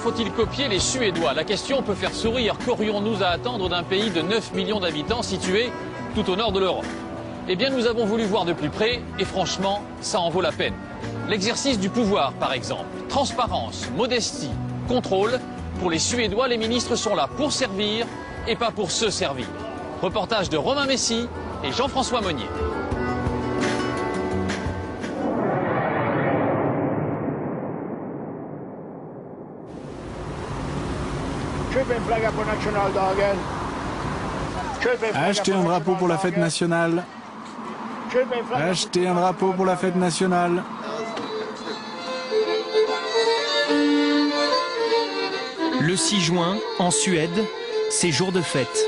faut-il copier les Suédois? La question peut faire sourire. Qu'aurions-nous à attendre d'un pays de 9 millions d'habitants situé tout au nord de l'Europe? Eh bien, nous avons voulu voir de plus près et franchement, ça en vaut la peine. L'exercice du pouvoir, par exemple. Transparence, modestie, contrôle. Pour les Suédois, les ministres sont là pour servir et pas pour se servir. Reportage de Romain Messi et Jean-François Monnier. Achetez un drapeau pour la fête nationale. Achetez un drapeau pour la fête nationale. Le 6 juin, en Suède, c'est jour de fête.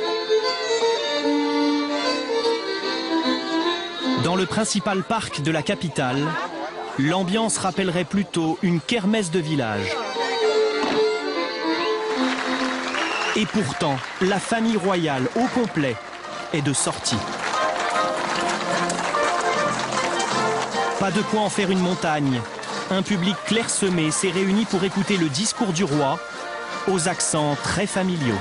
Dans le principal parc de la capitale, l'ambiance rappellerait plutôt une kermesse de village. Et pourtant, la famille royale au complet est de sortie. Pas de quoi en faire une montagne. Un public clairsemé s'est réuni pour écouter le discours du roi, aux accents très familiaux.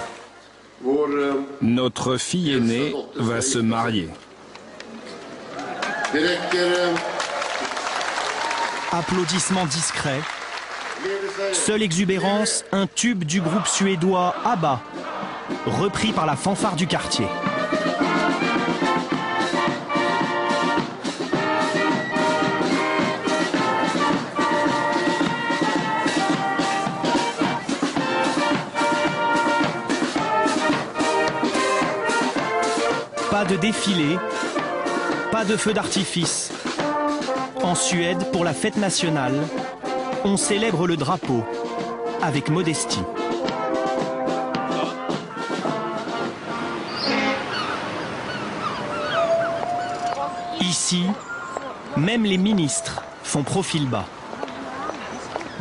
Notre fille aînée va se marier. Applaudissements discrets. Seule exubérance, un tube du groupe suédois ABBA, repris par la fanfare du quartier. Pas de défilé, pas de feu d'artifice. En Suède, pour la fête nationale, on célèbre le drapeau avec modestie. Ici, même les ministres font profil bas.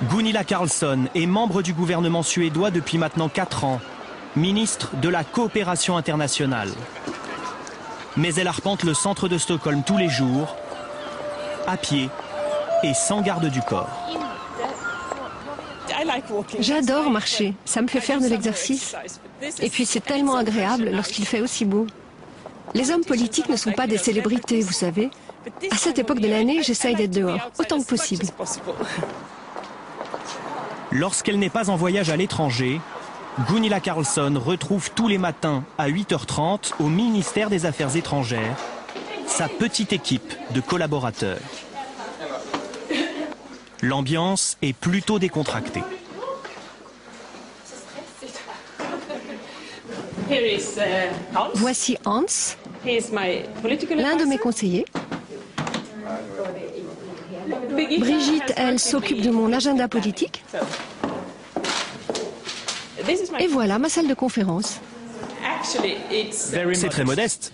Gunilla Carlsson est membre du gouvernement suédois depuis maintenant 4 ans, ministre de la coopération internationale. Mais elle arpente le centre de Stockholm tous les jours, à pied et sans garde du corps. J'adore marcher, ça me fait faire de l'exercice. Et puis c'est tellement agréable lorsqu'il fait aussi beau. Les hommes politiques ne sont pas des célébrités, vous savez. À cette époque de l'année, j'essaye d'être dehors, autant que possible. Lorsqu'elle n'est pas en voyage à l'étranger, Gunilla Carlsson retrouve tous les matins à 8h30 au ministère des Affaires étrangères sa petite équipe de collaborateurs. L'ambiance est plutôt décontractée. Voici Hans, l'un de mes conseillers. Brigitte, elle s'occupe de mon agenda politique. Et voilà ma salle de conférence. C'est très modeste.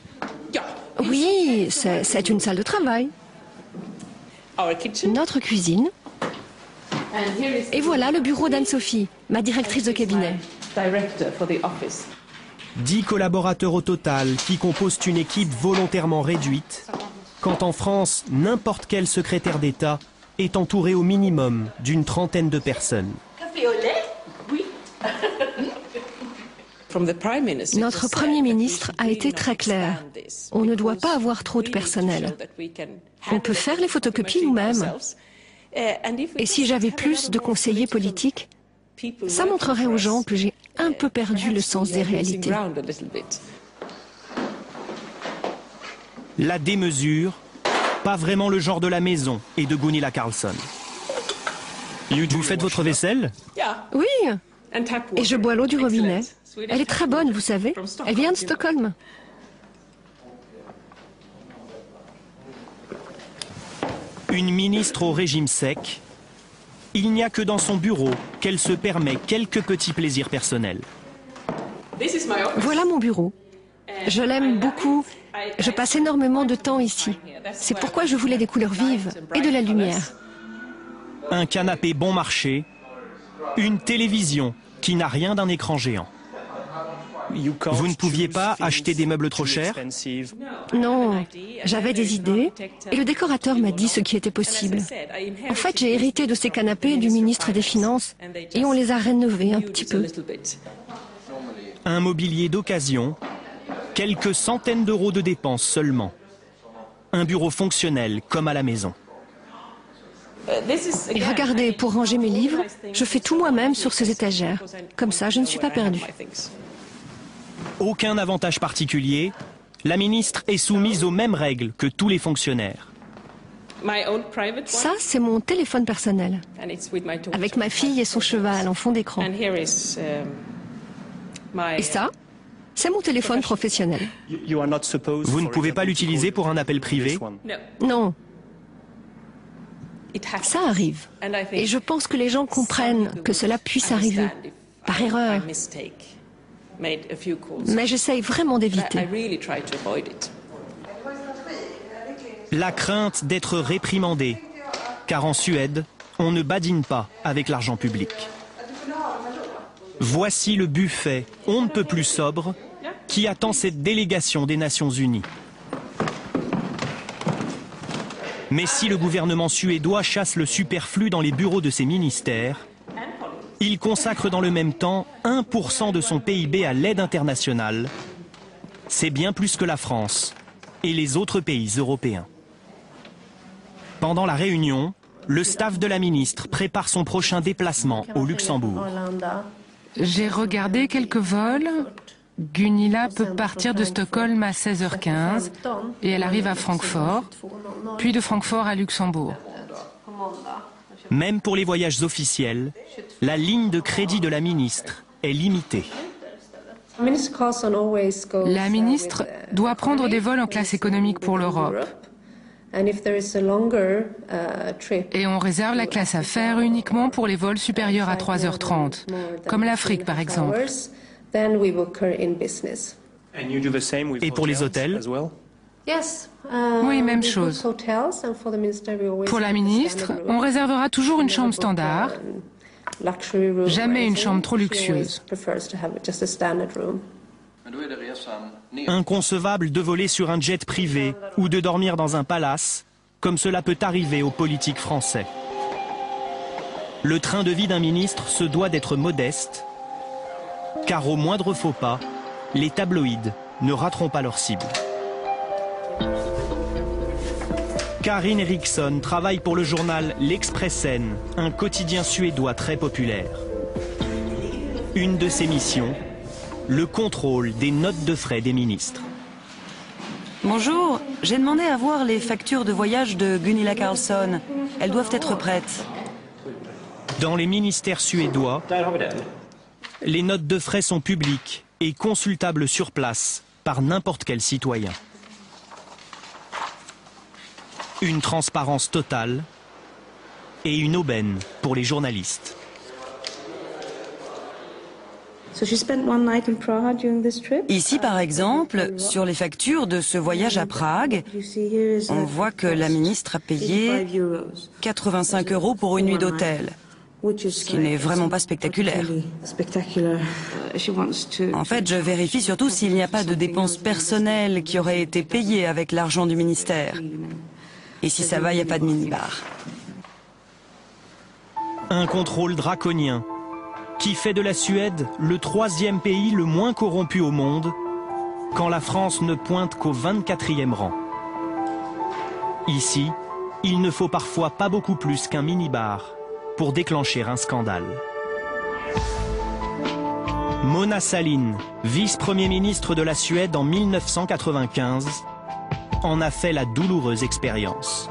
Oui, c'est une salle de travail. Notre cuisine. Et voilà le bureau d'Anne-Sophie, ma directrice de cabinet. 10 collaborateurs au total qui composent une équipe volontairement réduite, quand en France, n'importe quel secrétaire d'État est entouré au minimum d'une 30aine de personnes. Café au lait? Oui. Notre Premier ministre a été très clair. On ne doit pas avoir trop de personnel. On peut faire les photocopies nous-mêmes. Et si j'avais plus de conseillers politiques, ça montrerait aux gens que j'ai un peu perdu le sens des réalités. La démesure, pas vraiment le genre de la maison et de Gunilla Carlsson. Vous faites votre vaisselle? Oui, et je bois l'eau du robinet. Elle est très bonne, vous savez. Elle vient de Stockholm. Une ministre au régime sec. Il n'y a que dans son bureau qu'elle se permet quelques petits plaisirs personnels. Voilà mon bureau. Je l'aime beaucoup. Je passe énormément de temps ici. C'est pourquoi je voulais des couleurs vives et de la lumière. Un canapé bon marché, une télévision qui n'a rien d'un écran géant. Vous ne pouviez pas acheter des meubles trop chers? Non, j'avais des idées et le décorateur m'a dit ce qui était possible. En fait, j'ai hérité de ces canapés du ministre des Finances et on les a rénovés un petit peu. Un mobilier d'occasion, quelques centaines d'euros de dépenses seulement. Un bureau fonctionnel comme à la maison. Et regardez, pour ranger mes livres, je fais tout moi-même sur ces étagères. Comme ça, je ne suis pas perdue. Aucun avantage particulier, la ministre est soumise aux mêmes règles que tous les fonctionnaires. Ça, c'est mon téléphone personnel, avec ma fille et son cheval en fond d'écran. Et ça, c'est mon téléphone professionnel. Vous ne pouvez pas l'utiliser pour un appel privé? Non. Ça arrive. Et je pense que les gens comprennent que cela puisse arriver, par erreur. Mais j'essaye vraiment d'éviter. La crainte d'être réprimandé, car en Suède, on ne badine pas avec l'argent public. Voici le buffet, on ne peut plus sobre, qui attend cette délégation des Nations Unies. Mais si le gouvernement suédois chasse le superflu dans les bureaux de ses ministères, il consacre dans le même temps 1% de son PIB à l'aide internationale. C'est bien plus que la France et les autres pays européens. Pendant la réunion, le staff de la ministre prépare son prochain déplacement au Luxembourg. J'ai regardé quelques vols. Gunilla peut partir de Stockholm à 16h15 et elle arrive à Francfort, puis de Francfort à Luxembourg. Même pour les voyages officiels, la ligne de crédit de la ministre est limitée. La ministre doit prendre des vols en classe économique pour l'Europe. Et on réserve la classe affaires uniquement pour les vols supérieurs à 3h30, comme l'Afrique par exemple. Et pour les hôtels? Oui, même chose. Pour la ministre, on réservera toujours une chambre standard, jamais une chambre trop luxueuse. Inconcevable de voler sur un jet privé ou de dormir dans un palace, comme cela peut arriver aux politiques français. Le train de vie d'un ministre se doit d'être modeste, car au moindre faux pas, les tabloïds ne rateront pas leur cible. Karin Eriksson travaille pour le journal L'Expressen, un quotidien suédois très populaire. Une de ses missions, le contrôle des notes de frais des ministres. Bonjour, j'ai demandé à voir les factures de voyage de Gunilla Carlsson. Elles doivent être prêtes. Dans les ministères suédois, les notes de frais sont publiques et consultables sur place par n'importe quel citoyen. Une transparence totale et une aubaine pour les journalistes. Ici, par exemple, sur les factures de ce voyage à Prague, on voit que la ministre a payé 85 € pour une nuit d'hôtel, ce qui n'est vraiment pas spectaculaire. En fait, je vérifie surtout s'il n'y a pas de dépenses personnelles qui auraient été payées avec l'argent du ministère. Et si ça va, il n'y a pas de minibar. Un contrôle draconien qui fait de la Suède le 3e pays le moins corrompu au monde, quand la France ne pointe qu'au 24e rang. Ici, il ne faut parfois pas beaucoup plus qu'un minibar pour déclencher un scandale. Mona Sahlin, vice-premier ministre de la Suède en 1995, en a fait la douloureuse expérience.